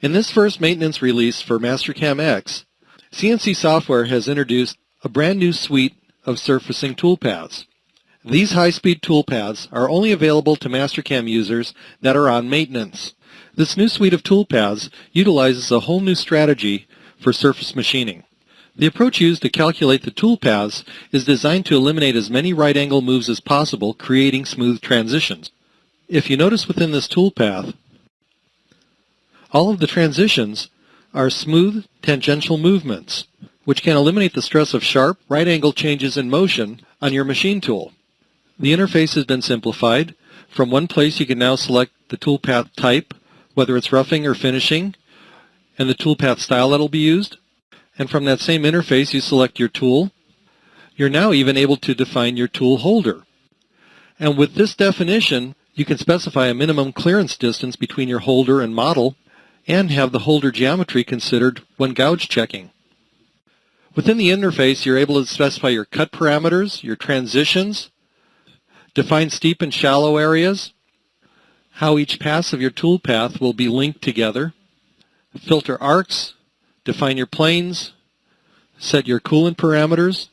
In this first maintenance release for Mastercam X, CNC Software has introduced a brand new suite of surfacing toolpaths. These high-speed toolpaths are only available to Mastercam users that are on maintenance. This new suite of toolpaths utilizes a whole new strategy for surface machining. The approach used to calculate the toolpaths is designed to eliminate as many right-angle moves as possible, creating smooth transitions. If you notice within this toolpath, all of the transitions are smooth tangential movements, which can eliminate the stress of sharp right-angle changes in motion on your machine tool. The interface has been simplified. From one place you can now select the toolpath type, whether it's roughing or finishing, and the toolpath style that will be used. And from that same interface you select your tool. You're now even able to define your tool holder. And with this definition, you can specify a minimum clearance distance between your holder and model and have the holder geometry considered when gouge checking. Within the interface, you're able to specify your cut parameters, your transitions, define steep and shallow areas, how each pass of your toolpath will be linked together, filter arcs, define your planes, set your coolant parameters,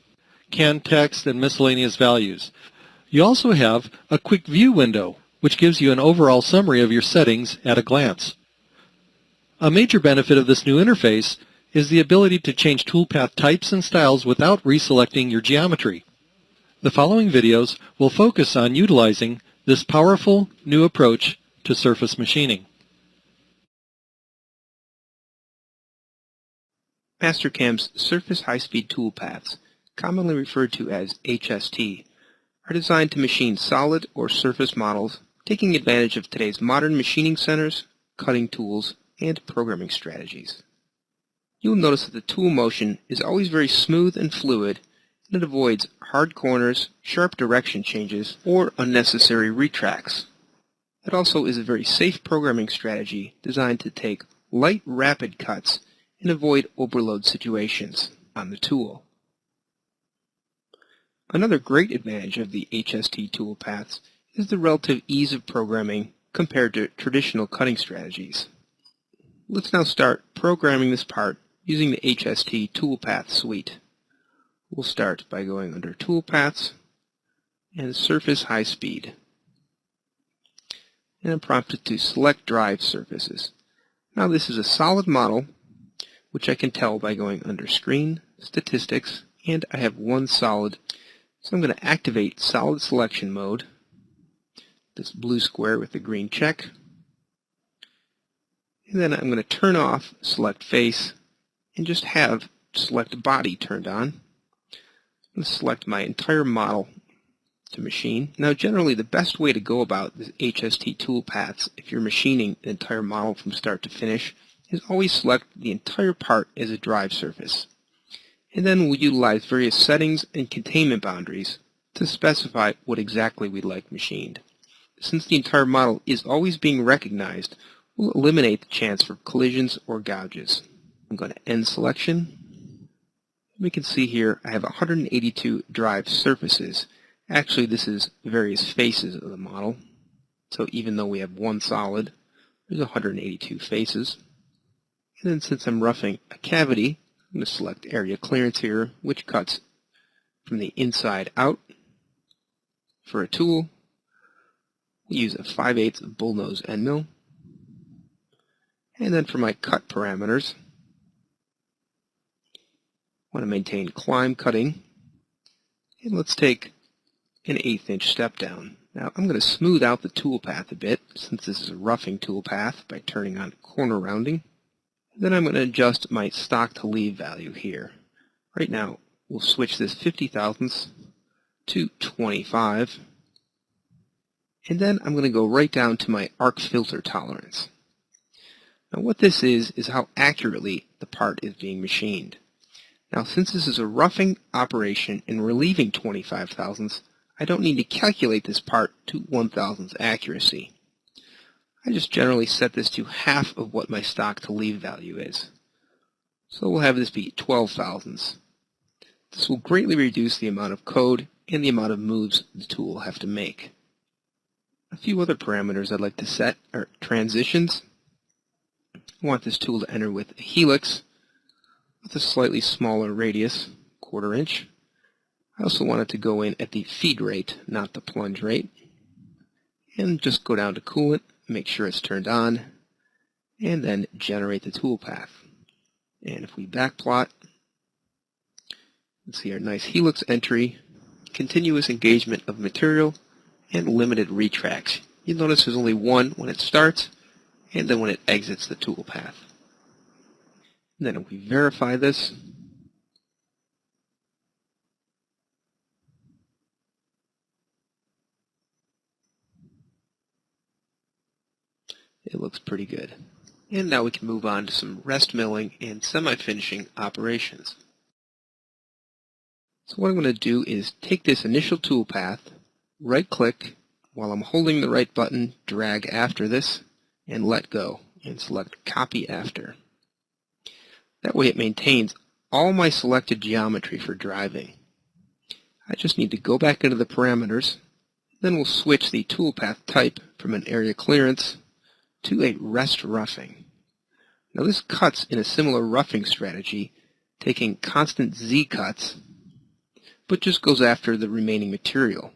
canned text, and miscellaneous values. You also have a quick view window, which gives you an overall summary of your settings at a glance. A major benefit of this new interface is the ability to change toolpath types and styles without reselecting your geometry. The following videos will focus on utilizing this powerful new approach to surface machining. Mastercam's surface high-speed toolpaths, commonly referred to as HST, are designed to machine solid or surface models, taking advantage of today's modern machining centers, cutting tools, and programming strategies. You'll notice that the tool motion is always very smooth and fluid, and it avoids hard corners, sharp direction changes, or unnecessary retracts. It also is a very safe programming strategy designed to take light, rapid cuts and avoid overload situations on the tool. Another great advantage of the HST toolpaths is the relative ease of programming compared to traditional cutting strategies. Let's now start programming this part using the HST toolpath suite. We'll start by going under Toolpaths and Surface High Speed. And I'm prompted to select drive surfaces. Now this is a solid model, which I can tell by going under Screen, Statistics, and I have one solid. So I'm going to activate solid selection mode, this blue square with the green check. And then I'm going to turn off select face and just have select body turned on. I'm going to select my entire model to machine. Now generally the best way to go about the HST toolpaths if you're machining an entire model from start to finish is always select the entire part as a drive surface. And then we'll utilize various settings and containment boundaries to specify what exactly we'd like machined. Since the entire model is always being recognized, we'll eliminate the chance for collisions or gouges. I'm going to end selection. We can see here I have 182 drive surfaces. Actually, this is various faces of the model. So even though we have one solid, there's 182 faces. And then since I'm roughing a cavity, I'm going to select area clearance here, which cuts from the inside out. For a tool, we'll use a 5/8 bullnose end mill. And then for my cut parameters, I want to maintain climb cutting. And let's take an 1/8 inch step down. Now I'm going to smooth out the toolpath a bit, since this is a roughing toolpath, by turning on corner rounding. Then I'm going to adjust my stock to leave value here. Right now, we'll switch this 50 thousandths to 25. And then I'm going to go right down to my arc filter tolerance. Now what this is how accurately the part is being machined. Now since this is a roughing operation and we're leaving 25 thousandths, I don't need to calculate this part to 1/1000th accuracy. I just generally set this to half of what my stock to leave value is. So we'll have this be 12 thousandths. This will greatly reduce the amount of code and the amount of moves the tool will have to make. A few other parameters I'd like to set are transitions. I want this tool to enter with a helix with a slightly smaller radius, 1/4 inch. I also want it to go in at the feed rate, not the plunge rate. And just go down to coolant, make sure it's turned on, and then generate the toolpath. And if we backplot, let's see our nice helix entry, continuous engagement of material, and limited retracts. You'll notice there's only one when it starts, and then when it exits the toolpath. And then if we verify this, it looks pretty good. And now we can move on to some rest milling and semi-finishing operations. So what I'm going to do is take this initial toolpath, right-click, while I'm holding the right button, drag after this, and let go, and select Copy After. That way it maintains all my selected geometry for driving. I just need to go back into the parameters, then we'll switch the toolpath type from an area clearance to a rest roughing. Now this cuts in a similar roughing strategy, taking constant Z cuts, but just goes after the remaining material.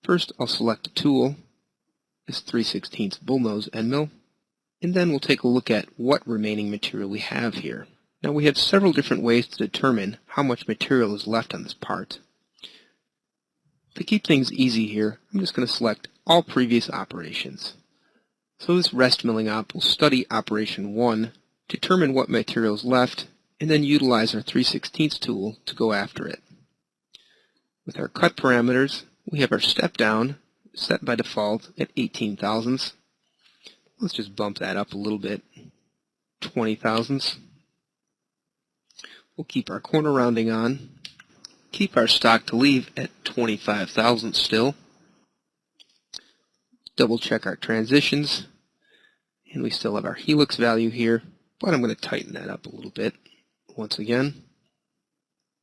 First I'll select a tool, this 3/16 bullnose end mill, and then we'll take a look at what remaining material we have here. Now we have several different ways to determine how much material is left on this part. To keep things easy here, I'm just going to select all previous operations. So this rest milling op will study operation 1, determine what material is left, and then utilize our 3/16 tool to go after it. With our cut parameters, we have our step down set by default at 18 thousandths. Let's just bump that up a little bit, 20 thousandths. We'll keep our corner rounding on, keep our stock to leave at 25 thousandths still. Double check our transitions, and we still have our helix value here, but I'm going to tighten that up a little bit once again.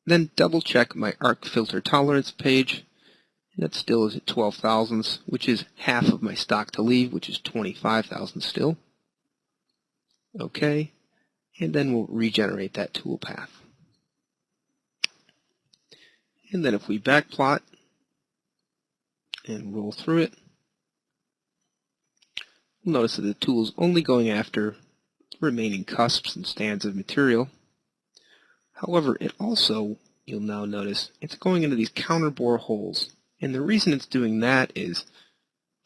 Then double check my arc filter tolerance page, and that still is at 12 thousandths, which is half of my stock to leave, which is 25 thousandths still. Okay, and then we'll regenerate that toolpath. And then if we backplot and roll through it, we'll notice that the tool is only going after the remaining cusps and stands of material. However, it also, you'll now notice, it's going into these counter bore holes. And the reason it's doing that is,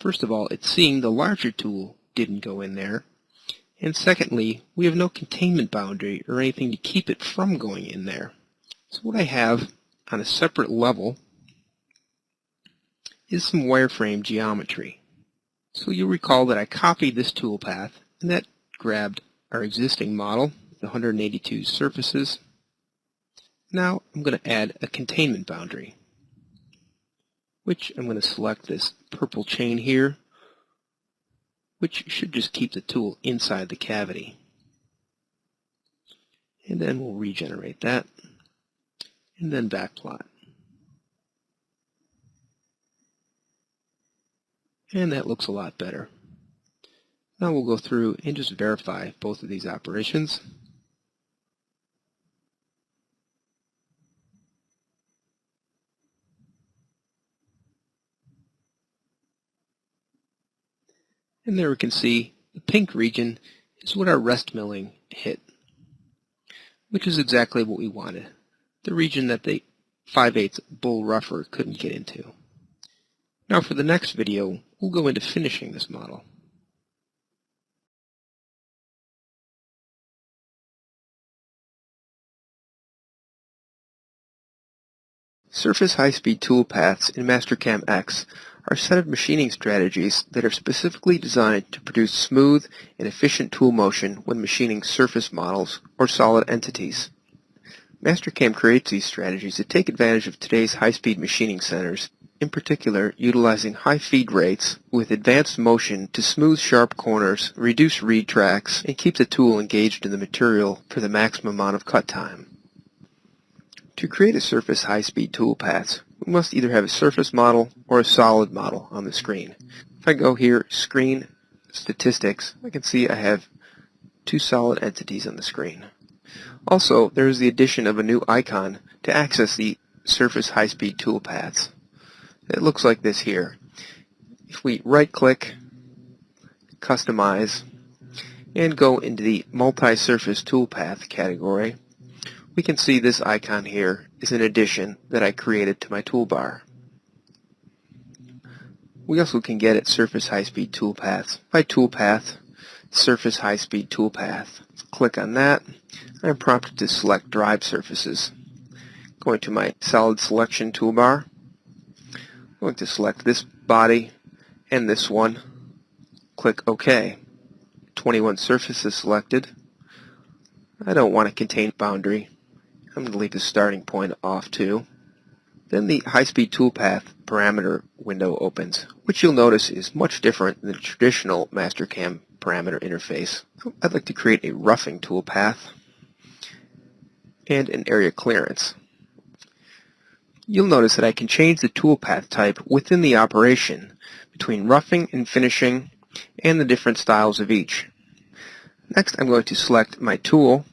first of all, it's seeing the larger tool didn't go in there. And secondly, we have no containment boundary or anything to keep it from going in there. So what I have on a separate level is some wireframe geometry. So you'll recall that I copied this toolpath, and that grabbed our existing model, the 182 surfaces. Now I'm going to add a containment boundary, which I'm going to select this purple chain here, which should just keep the tool inside the cavity. And then we'll regenerate that, and then backplot. And that looks a lot better. Now we'll go through and just verify both of these operations. And there we can see the pink region is what our rest milling hit, which is exactly what we wanted, the region that the 5/8 bull rougher couldn't get into. Now for the next video, we'll go into finishing this model. Surface high-speed toolpaths in Mastercam X are a set of machining strategies that are specifically designed to produce smooth and efficient tool motion when machining surface models or solid entities. Mastercam creates these strategies to take advantage of today's high-speed machining centers, in particular utilizing high feed rates with advanced motion to smooth sharp corners, reduce read tracks, and keep the tool engaged in the material for the maximum amount of cut time. To create a surface high-speed toolpath, we must either have a surface model or a solid model on the screen. If I go here, Screen, Statistics, I can see I have two solid entities on the screen. Also, there is the addition of a new icon to access the Surface high-speed toolpaths. It looks like this here. If we right-click, customize, and go into the multi-surface toolpath category, we can see this icon here is an addition that I created to my toolbar. We also can get at Surface high-speed toolpaths by toolpath, Surface high-speed toolpath. Click on that. I'm prompted to select drive surfaces. Going to my solid selection toolbar, I'm going to select this body and this one. Click OK. 21 surfaces selected. I don't want a contained boundary. I'm going to leave the starting point off too. Then the high-speed toolpath parameter window opens, which you'll notice is much different than the traditional Mastercam parameter interface. I'd like to create a roughing toolpath and an area clearance. You'll notice that I can change the toolpath type within the operation between roughing and finishing and the different styles of each. Next, I'm going to select my tool.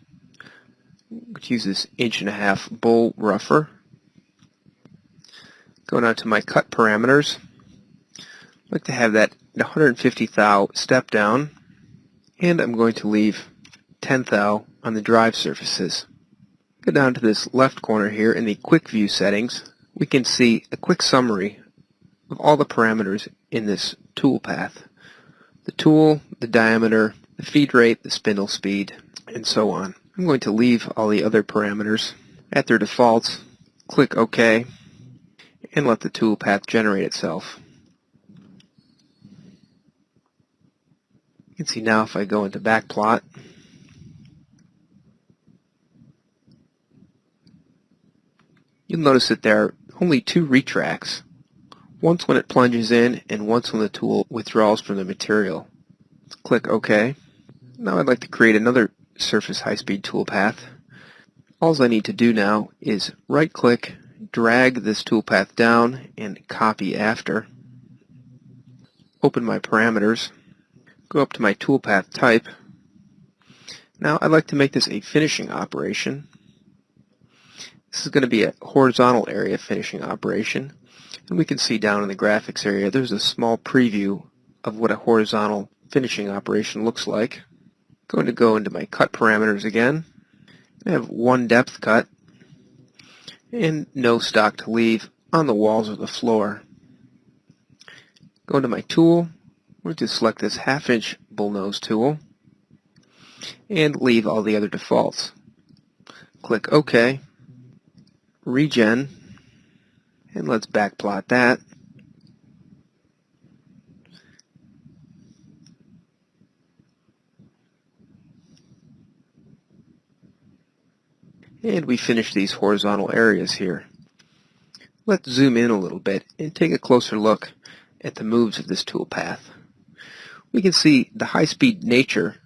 I'm going to use this 1.5" bull rougher. Going on to my cut parameters. I'd like to have that 150 thou step down, and I'm going to leave 10 thou on the drive surfaces. Go down to this left corner here in the quick view settings. We can see a quick summary of all the parameters in this tool path. The tool, the diameter, the feed rate, the spindle speed, and so on. I'm going to leave all the other parameters at their defaults, click OK, and let the tool path generate itself. You can see now if I go into backplot, you'll notice that there are only two retracts, once when it plunges in and once when the tool withdraws from the material. Let's click OK. Now I'd like to create another Surface high-speed toolpath. All I need to do now is right-click, drag this toolpath down, and copy after. Open my parameters. Go up to my toolpath type. Now I'd like to make this a finishing operation. This is going to be a horizontal area finishing operation. And we can see down in the graphics area there's a small preview of what a horizontal finishing operation looks like. Going to go into my cut parameters again. I have one depth cut and no stock to leave on the walls or the floor. Go into my tool. I'm going to select this 1/2" bullnose tool and leave all the other defaults. Click OK. Regen, and let's backplot that. And we finish these horizontal areas here. Let's zoom in a little bit and take a closer look at the moves of this toolpath. We can see the high-speed nature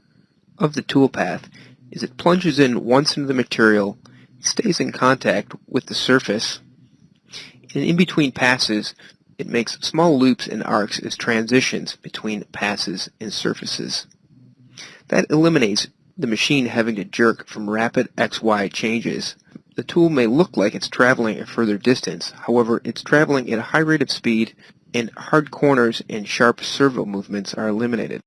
of the toolpath is it plunges in once into the material, stays in contact with the surface, and in between passes it makes small loops and arcs as transitions between passes and surfaces. That eliminates the machine having to jerk from rapid XY changes. The tool may look like it's traveling a further distance, however it's traveling at a high rate of speed and hard corners and sharp servo movements are eliminated.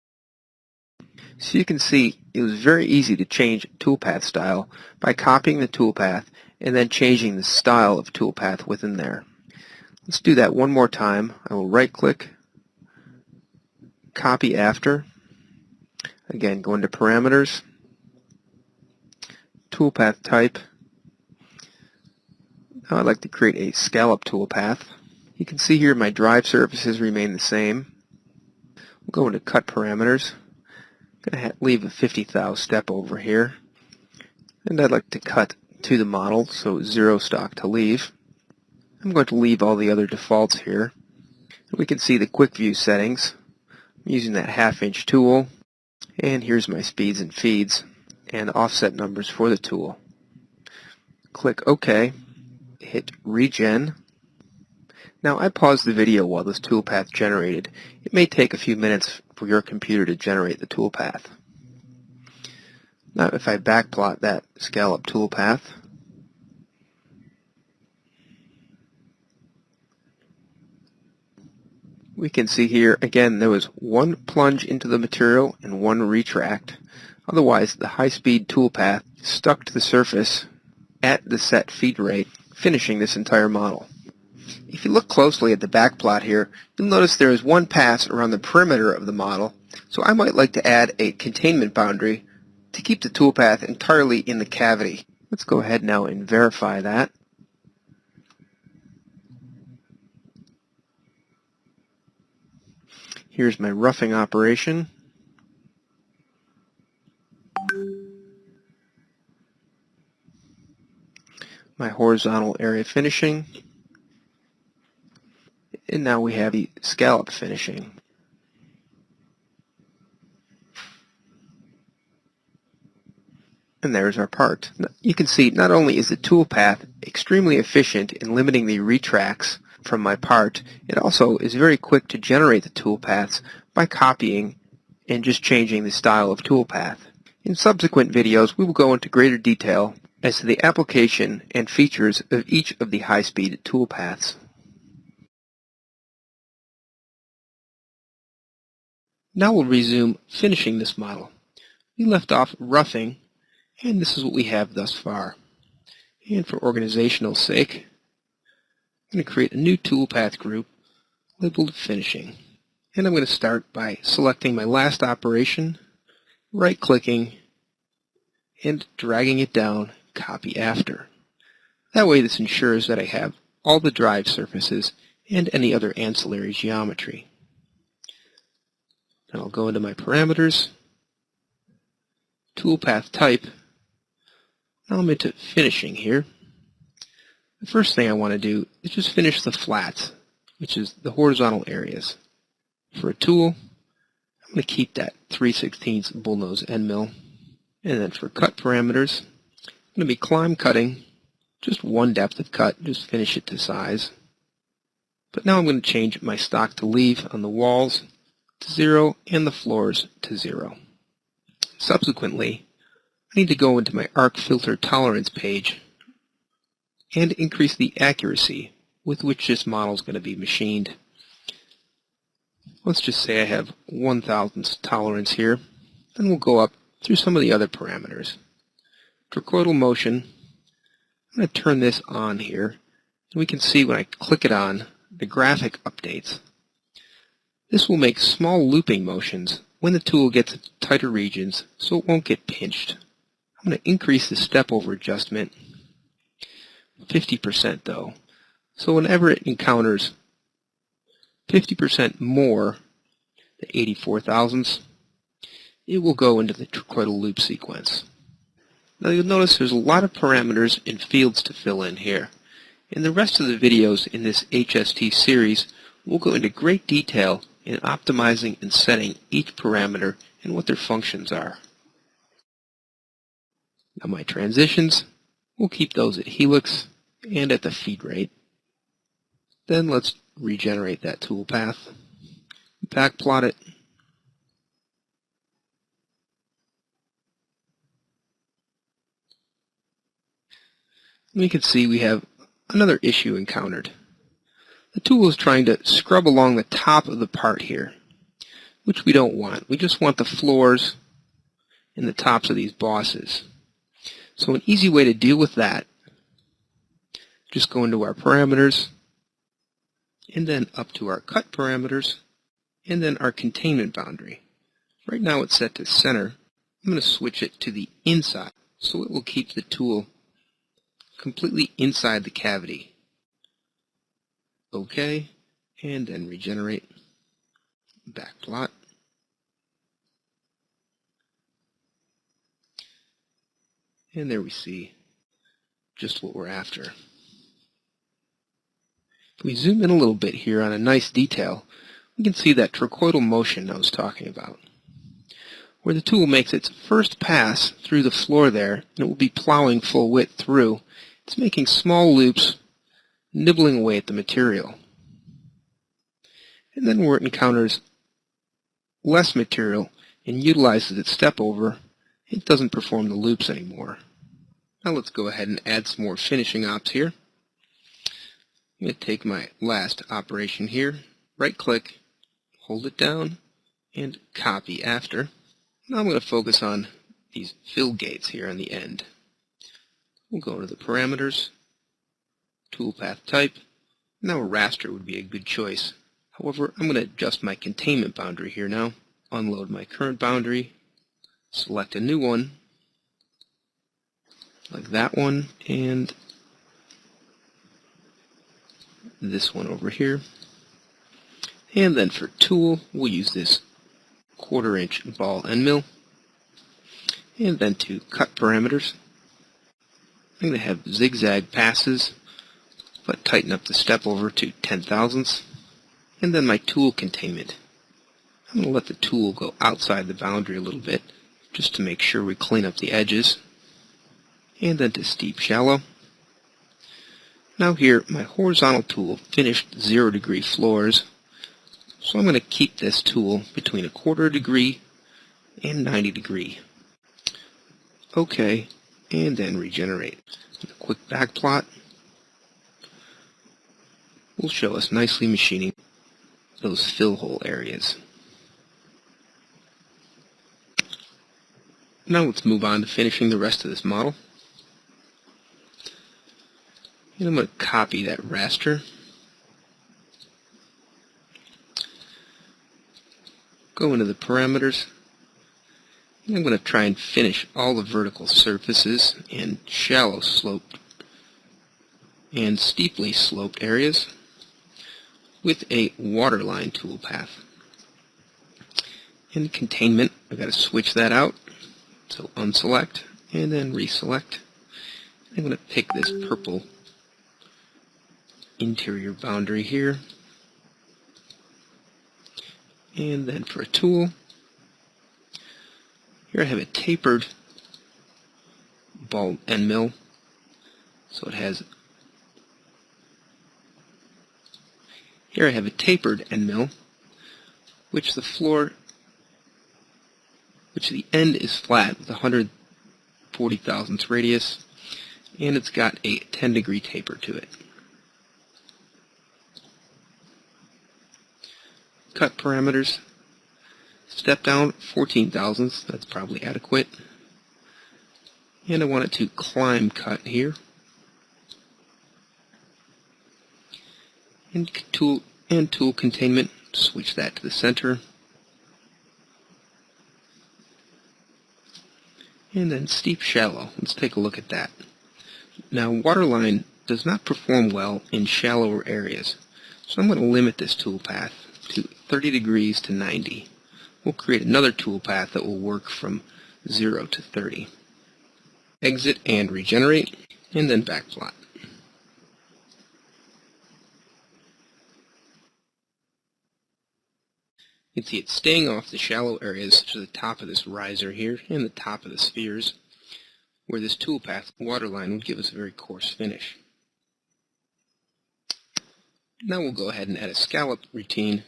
So you can see it was very easy to change toolpath style by copying the toolpath and then changing the style of toolpath within there. Let's do that one more time. I will right click, copy after, again go into parameters, toolpath type. Now I'd like to create a scallop toolpath. You can see here my drive surfaces remain the same. We'll go into cut parameters. I'm going to leave a 50 thou step over here. And I'd like to cut to the model, so 0 stock to leave. I'm going to leave all the other defaults here. We can see the quick view settings. I'm using that 1/2" tool. And here's my speeds and feeds and offset numbers for the tool. Click OK. Hit regen. Now I paused the video while this toolpath generated. It may take a few minutes for your computer to generate the toolpath. Now if I backplot that scallop toolpath, we can see here again there was one plunge into the material and one retract. Otherwise the high-speed toolpath stuck to the surface at the set feed rate, finishing this entire model. If you look closely at the backplot here, you'll notice there is one pass around the perimeter of the model, so I might like to add a containment boundary to keep the toolpath entirely in the cavity. Let's go ahead now and verify that. Here's my roughing operation. My horizontal area finishing. And now we have the scallop finishing. And there's our part. You can see not only is the toolpath extremely efficient in limiting the retracts from my part, it also is very quick to generate the toolpaths by copying and just changing the style of toolpath. In subsequent videos, we will go into greater detail as to the application and features of each of the high-speed toolpaths. Now we'll resume finishing this model. We left off roughing, and this is what we have thus far. And for organizational sake, I'm going to create a new toolpath group labeled Finishing. And I'm going to start by selecting my last operation, right-clicking, and dragging it down, copy after. That way this ensures that I have all the drive surfaces and any other ancillary geometry. Then I'll go into my parameters, toolpath type. Now I'm into finishing here. The first thing I want to do is just finish the flats, which is the horizontal areas. For a tool, I'm going to keep that 3/16 bullnose end mill. And then for cut parameters, I'm going to be climb cutting, just one depth of cut, just finish it to size. But now I'm going to change my stock to leave on the walls to 0 and the floors to 0. Subsequently, I need to go into my arc filter tolerance page and increase the accuracy with which this model is going to be machined. Let's just say I have 1/1000th tolerance here. Then we'll go up through some of the other parameters. Trochoidal motion, I'm going to turn this on here, and we can see when I click it on, the graphic updates. This will make small looping motions when the tool gets into tighter regions so it won't get pinched. I'm going to increase the step over adjustment 50% though. So whenever it encounters 50% more, the 84 thousandths, it will go into the trochoidal loop sequence. Now you'll notice there's a lot of parameters and fields to fill in here. In the rest of the videos in this HST series, we'll go into great detail in optimizing and setting each parameter and what their functions are. Now my transitions, we'll keep those at helix and at the feed rate. Then let's regenerate that toolpath, backplot it, and we can see we have another issue encountered. The tool is trying to scrub along the top of the part here, which we don't want. We just want the floors and the tops of these bosses. So an easy way to deal with that, just go into our parameters, and then up to our cut parameters, and then our containment boundary. Right now it's set to center. I'm going to switch it to the inside, so it will keep the tool completely inside the cavity. OK, and then regenerate, backplot. And there we see just what we're after. If we zoom in a little bit here on a nice detail, we can see that trochoidal motion I was talking about, where the tool makes its first pass through the floor there, and it will be plowing full width through. It's making small loops, nibbling away at the material. And then where it encounters less material and utilizes its step over, it doesn't perform the loops anymore. Now let's go ahead and add some more finishing ops here. I'm going to take my last operation here, right-click, hold it down, and copy after. Now I'm going to focus on these fill gates here on the end. We'll go to the parameters, toolpath type. Now a raster would be a good choice. However, I'm going to adjust my containment boundary here now, unload my current boundary, select a new one, like that one, and this one over here. And then for tool, we'll use this 1/4 inch ball end mill. And then to cut parameters, I'm going to have zigzag passes, but tighten up the step over to 10/1000ths. And then my tool containment. I'm going to let the tool go outside the boundary a little bit, just to make sure we clean up the edges. And then to steep shallow. Now here, my horizontal tool finished 0-degree floors, so I'm going to keep this tool between 1/4 degree and 90 degree. OK, and then regenerate. A quick back plot will show us nicely machining those fill hole areas. Now let's move on to finishing the rest of this model. And I'm going to copy that raster, go into the parameters, and I'm going to try and finish all the vertical surfaces and shallow sloped and steeply sloped areas with a waterline toolpath. In containment, I've got to switch that out, so unselect and then reselect. I'm going to pick this purple interior boundary here, and then for a tool, here I have a tapered ball end mill, so it has, here I have a tapered end mill, which the end is flat with 140 thousandths radius, and it's got a 10-degree taper to it. Cut parameters, step down 14 thousandths, that's probably adequate. And I want it to climb cut here. And tool containment, switch that to the center. And then steep shallow, let's take a look at that. Now waterline does not perform well in shallower areas, so I'm going to limit this toolpath to 30 degrees to 90. We'll create another toolpath that will work from 0 to 30. Exit and regenerate, and then backplot. You can see it's staying off the shallow areas to the top of this riser here and the top of the spheres, where this toolpath waterline would give us a very coarse finish. Now we'll go ahead and add a scallop routine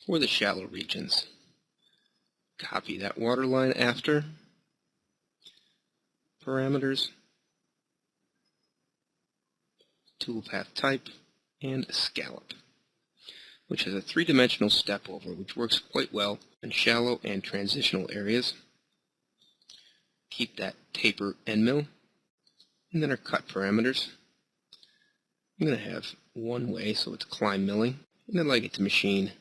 for the shallow regions. Copy that waterline after, parameters, toolpath type, and scallop, which has a 3-dimensional step over, which works quite well in shallow and transitional areas. Keep that taper end mill, and then our cut parameters. I'm going to have one way, so it's climb milling, and I'd like it to machine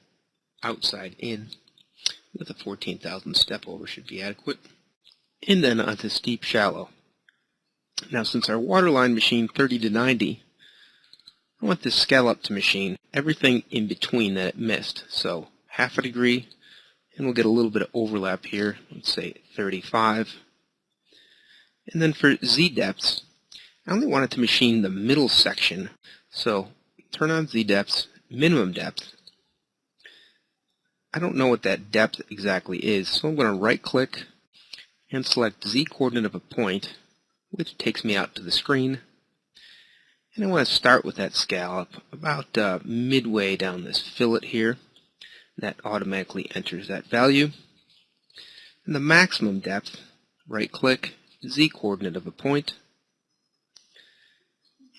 outside in with a 14,000 step over should be adequate. And then onto steep shallow. Now since our waterline machined 30 to 90, I want this scallop to machine everything in between that it missed. So 1/2 degree, and we'll get a little bit of overlap here, let's say 35. And then for Z depths, I only want it to machine the middle section. So turn on Z depths, minimum depth. I don't know what that depth exactly is, so I'm going to right click and select Z coordinate of a point, which takes me out to the screen. And I want to start with that scallop about midway down this fillet here. That automatically enters that value. And the maximum depth, right click, Z coordinate of a point,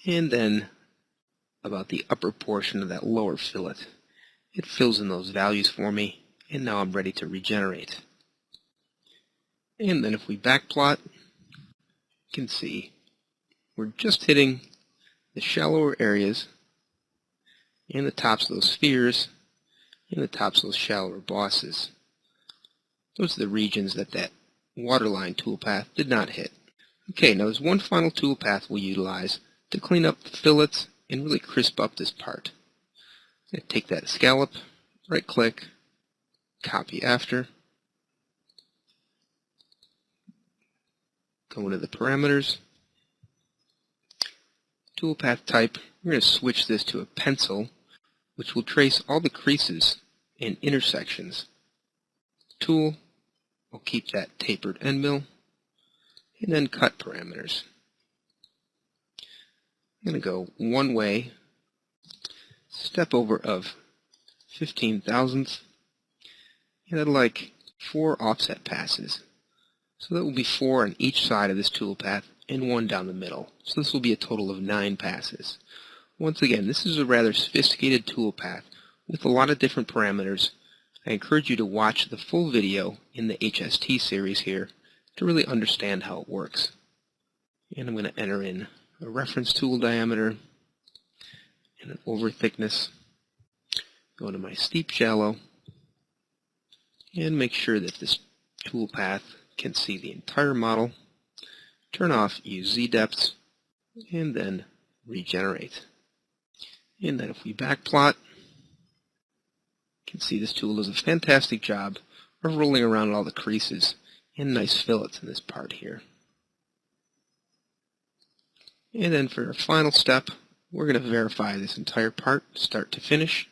and then about the upper portion of that lower fillet. It fills in those values for me, and now I'm ready to regenerate. And then if we backplot, you can see we're just hitting the shallower areas and the tops of those spheres and the tops of those shallower bosses. Those are the regions that waterline toolpath did not hit. Okay, now there's one final toolpath we'll utilize to clean up the fillets and really crisp up this part. I'm going to take that scallop, right click, copy after, go into the parameters, toolpath type, we're going to switch this to a pencil, which will trace all the creases and intersections. Tool, I'll keep that tapered end mill, and then cut parameters. I'm going to go one way, step over of 15 thousandths, and I'd like 4 offset passes. So that will be 4 on each side of this toolpath and 1 down the middle. So this will be a total of 9 passes. Once again, this is a rather sophisticated toolpath with a lot of different parameters. I encourage you to watch the full video in the HST series here to really understand how it works. And I'm going to enter in a reference tool diameter and an over thickness. Go to my steep shallow and make sure that this toolpath can see the entire model. Turn off use Z depths and then regenerate. And then if we backplot, you can see this tool does a fantastic job of rolling around all the creases and nice fillets in this part here. And then for our final step, we're going to verify this entire part start to finish.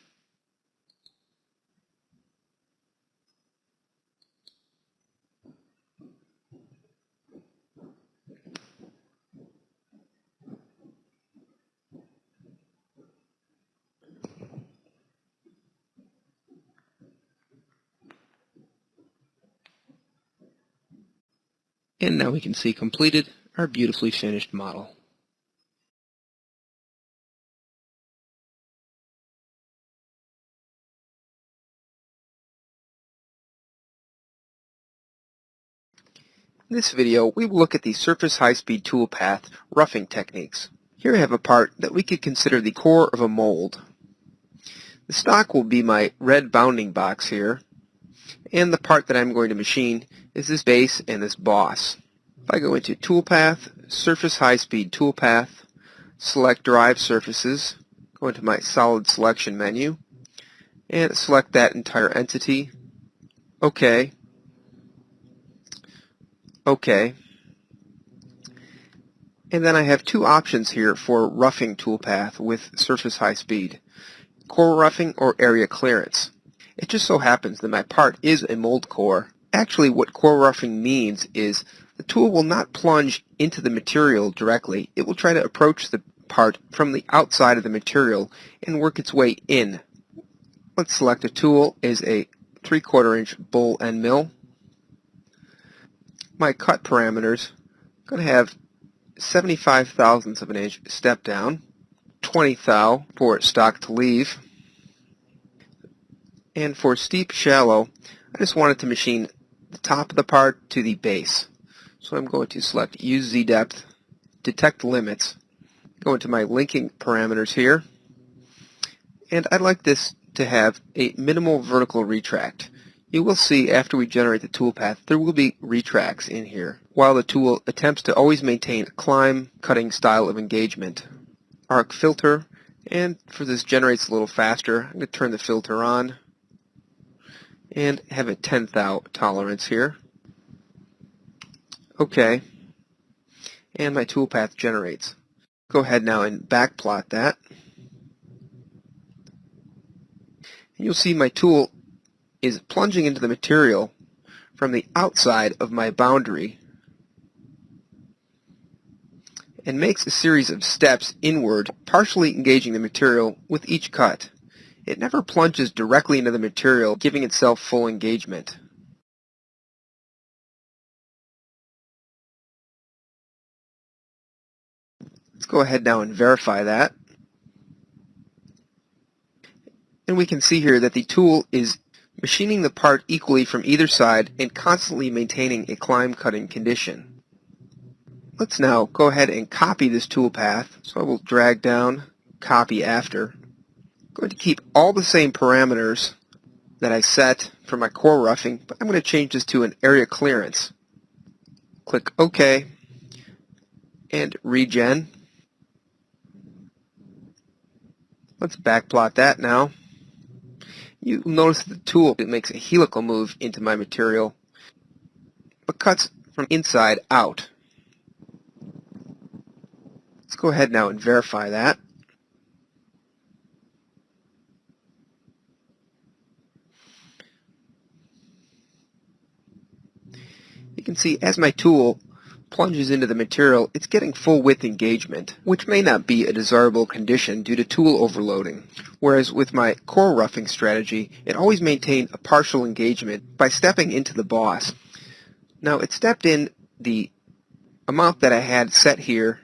And now we can see completed our beautifully finished model. In this video, we will look at the surface high-speed toolpath roughing techniques. Here I have a part that we could consider the core of a mold. The stock will be my red bounding box here, and the part that I'm going to machine is this base and this boss. If I go into Toolpath, Surface High-Speed Toolpath, select Drive Surfaces, go into my Solid Selection menu, and select that entire entity. OK. OK. And then I have 2 options here for roughing toolpath with surface high speed: core roughing or area clearance. It just so happens that my part is a mold core. Actually, what core roughing means is the tool will not plunge into the material directly. It will try to approach the part from the outside of the material and work its way in. Let's select a tool as a 3/4 inch bowl end mill. My cut parameters, I'm going to have 75 thousandths of an inch step down, 20 thou for stock to leave, and for steep shallow, I just wanted to machine the top of the part to the base. So I'm going to select use Z depth, detect limits, go into my linking parameters here, and I'd like this to have a minimal vertical retract. You will see after we generate the toolpath there will be retracts in here, while the tool attempts to always maintain a climb cutting style of engagement. Arc filter, and for this generates a little faster, I'm going to turn the filter on and have a 10 thou tolerance here. OK. And my toolpath generates. Go ahead now and backplot that. And you'll see my tool is plunging into the material from the outside of my boundary and makes a series of steps inward, partially engaging the material with each cut. It never plunges directly into the material, giving itself full engagement. Let's go ahead now and verify that. And we can see here that the tool is machining the part equally from either side and constantly maintaining a climb cutting condition. Let's now go ahead and copy this tool path. So I will drag down, copy after. I'm going to keep all the same parameters that I set for my core roughing, but I'm going to change this to an area clearance. Click OK and regen. Let's backplot that now. You notice the tool, it makes a helical move into my material, but cuts from inside out. Let's go ahead now and verify that. You can see as my tool plunges into the material, it's getting full width engagement, which may not be a desirable condition due to tool overloading. Whereas with my core roughing strategy, it always maintained a partial engagement by stepping into the boss. Now it stepped in the amount that I had set here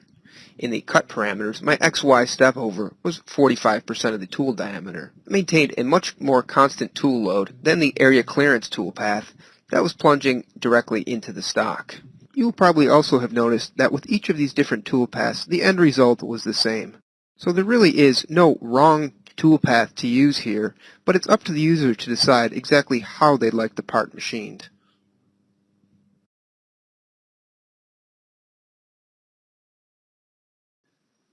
in the cut parameters. My XY step over was 45% of the tool diameter. It maintained a much more constant tool load than the area clearance tool path that was plunging directly into the stock. You will probably also have noticed that with each of these different tool paths, the end result was the same. So there really is no wrong tool path to use here, but it's up to the user to decide exactly how they'd like the part machined.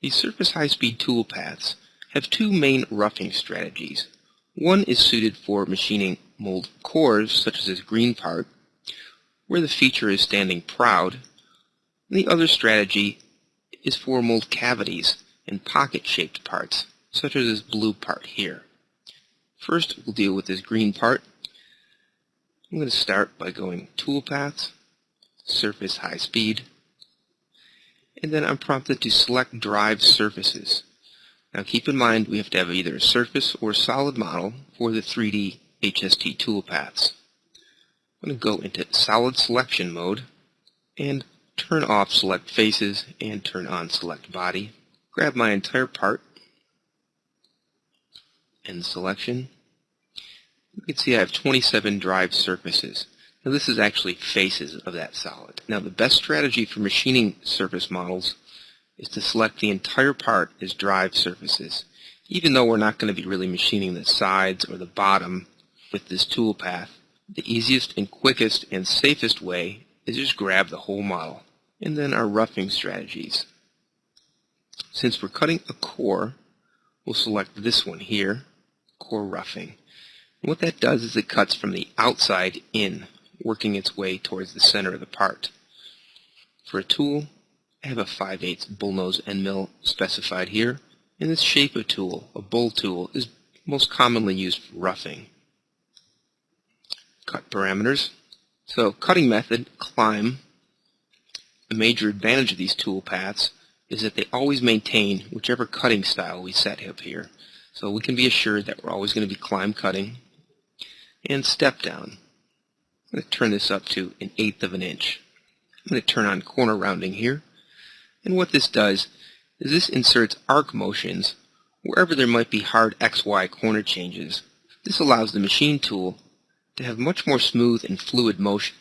These surface high-speed tool paths have two main roughing strategies. One is suited for machining mold cores, such as this green part, where the feature is standing proud, and the other strategy is for mold cavities and pocket-shaped parts, such as this blue part here. First, we'll deal with this green part. I'm going to start by going Tool Paths, Surface High Speed, and then I'm prompted to select Drive Surfaces. Now keep in mind we have to have either a surface or solid model for the 3D HST tool paths. I'm going to go into solid selection mode and turn off select faces and turn on select body. Grab my entire part and selection. You can see I have 27 drive surfaces. Now this is actually faces of that solid. Now the best strategy for machining surface models is to select the entire part as drive surfaces. Even though we're not going to be really machining the sides or the bottom with this tool path, the easiest and quickest and safest way is just grab the whole model. And then our roughing strategies. Since we're cutting a core, we'll select this one here, core roughing. And what that does is it cuts from the outside in, working its way towards the center of the part. For a tool, I have a 5/8 bullnose end mill specified here, and this shape of tool, a bull tool, is most commonly used for roughing. Cut parameters. So cutting method, climb. The major advantage of these tool paths is that they always maintain whichever cutting style we set up here. So we can be assured that we're always going to be climb cutting. And step down. I'm going to turn this up to 1/8 of an inch. I'm going to turn on corner rounding here. And what this does is this inserts arc motions wherever there might be hard XY corner changes. This allows the machine tool to have much more smooth and fluid motion.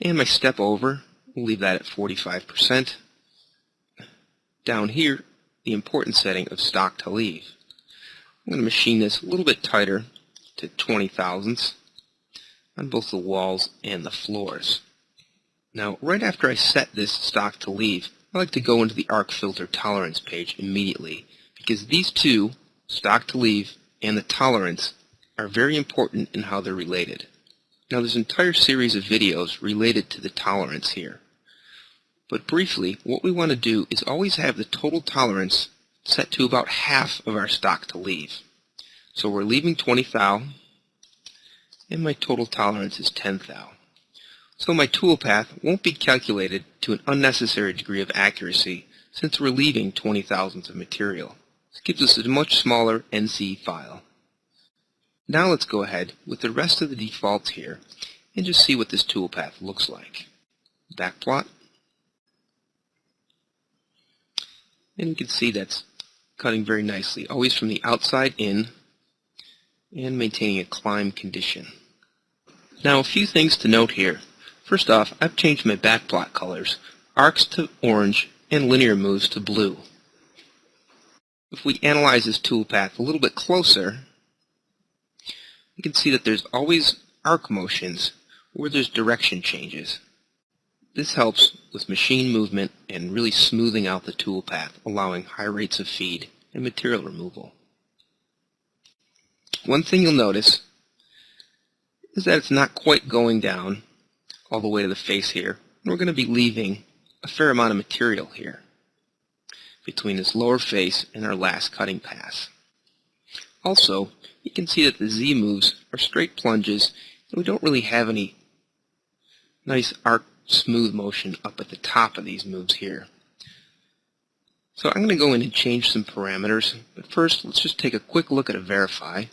And my step over, we'll leave that at 45%. Down here, the important setting of stock to leave. I'm going to machine this a little bit tighter to 20 thousandths on both the walls and the floors. Now, right after I set this stock to leave, I like to go into the arc filter tolerance page immediately, because these two, stock to leave and the tolerance, are very important in how they're related. Now there's an entire series of videos related to the tolerance here. But briefly, what we want to do is always have the total tolerance set to about half of our stock to leave. So we're leaving 20 thou, and my total tolerance is 10 thou. So my tool path won't be calculated to an unnecessary degree of accuracy since we're leaving 20 thousandths of material. This gives us a much smaller NC file. Now let's go ahead with the rest of the defaults here and just see what this tool path looks like. Backplot. And you can see that's cutting very nicely, always from the outside in and maintaining a climb condition. Now a few things to note here. First off, I've changed my backplot colors, arcs to orange and linear moves to blue. If we analyze this toolpath a little bit closer, you can see that there's always arc motions where there's direction changes. This helps with machine movement and really smoothing out the toolpath, allowing high rates of feed and material removal. One thing you'll notice is that it's not quite going down all the way to the face here. And we're going to be leaving a fair amount of material here between this lower face and our last cutting pass. Also, you can see that the Z moves are straight plunges, and we don't really have any nice arc smooth motion up at the top of these moves here. So I'm going to go in and change some parameters, but first let's just take a quick look at a verify.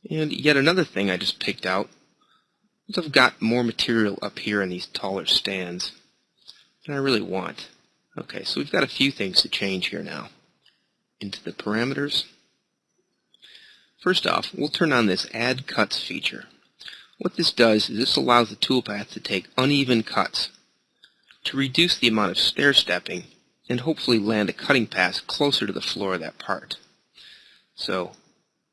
And yet another thing I just picked out is I've got more material up here in these taller stands than I really want. Okay, so we've got a few things to change here now. Into the parameters. First off, we'll turn on this Add Cuts feature. What this does is this allows the toolpath to take uneven cuts to reduce the amount of stair stepping and hopefully land a cutting pass closer to the floor of that part. So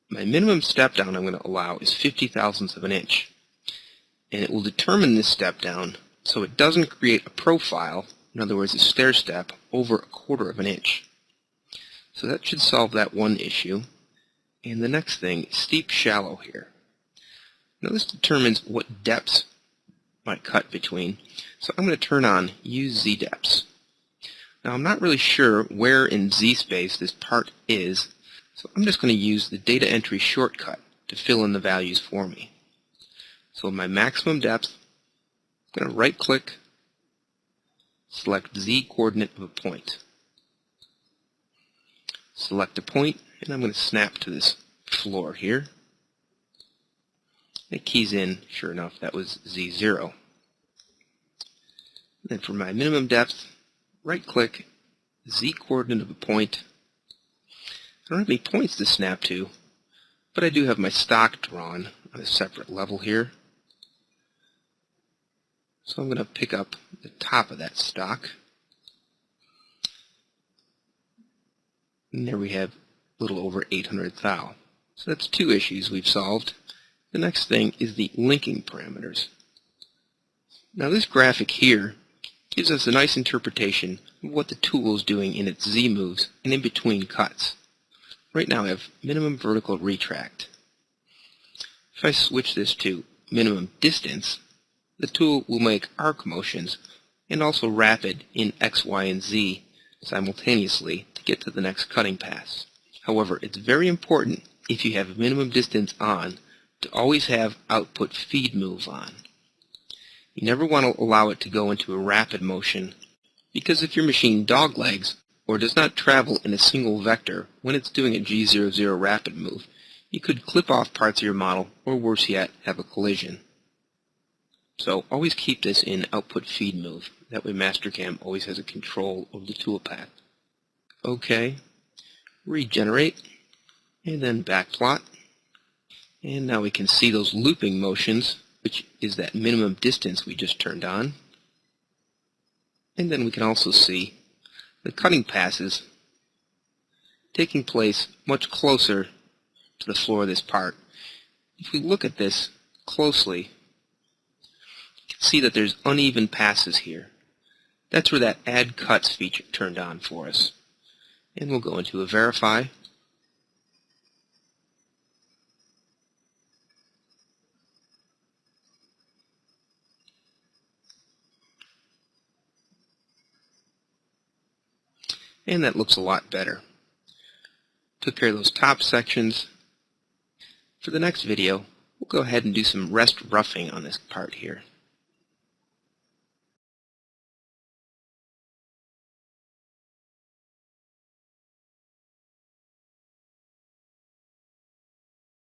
my minimum step down I'm going to allow is 50 thousandths of an inch, and it will determine this step down so it doesn't create a profile, in other words a stair step, over a quarter of an inch. So that should solve that one issue. And the next thing is steep shallow here. Now this determines what depths might cut between, so I'm going to turn on Use Z Depths. Now I'm not really sure where in Z space this part is, so I'm just going to use the data entry shortcut to fill in the values for me. So my maximum depth, I'm going to right click, select Z coordinate of a point. Select a point, and I'm going to snap to this floor here. It keys in, sure enough, that was Z0. Then for my minimum depth, right click, Z coordinate of a point. I don't have any points to snap to, but I do have my stock drawn on a separate level here. So I'm going to pick up the top of that stock. And there we have a little over 800 thou. So that's two issues we've solved. The next thing is the linking parameters. Now this graphic here gives us a nice interpretation of what the tool is doing in its Z moves and in between cuts. Right now I have minimum vertical retract. If I switch this to minimum distance, the tool will make arc motions and also rapid in X, Y, and Z simultaneously to get to the next cutting pass. However, it's very important if you have minimum distance on to always have output feed move on. You never want to allow it to go into a rapid motion, because if your machine doglegs or does not travel in a single vector when it's doing a G00 rapid move, you could clip off parts of your model, or worse yet, have a collision. So always keep this in output feed move. That way Mastercam always has a control over the toolpath. OK, regenerate, and then backplot. And now we can see those looping motions, which is that minimum distance we just turned on. And then we can also see the cutting passes taking place much closer to the floor of this part. If we look at this closely, you can see that there's uneven passes here. That's where that Add Cuts feature turned on for us. And we'll go into a verify. And that looks a lot better. Took care of those top sections. For the next video, we'll go ahead and do some rest roughing on this part here.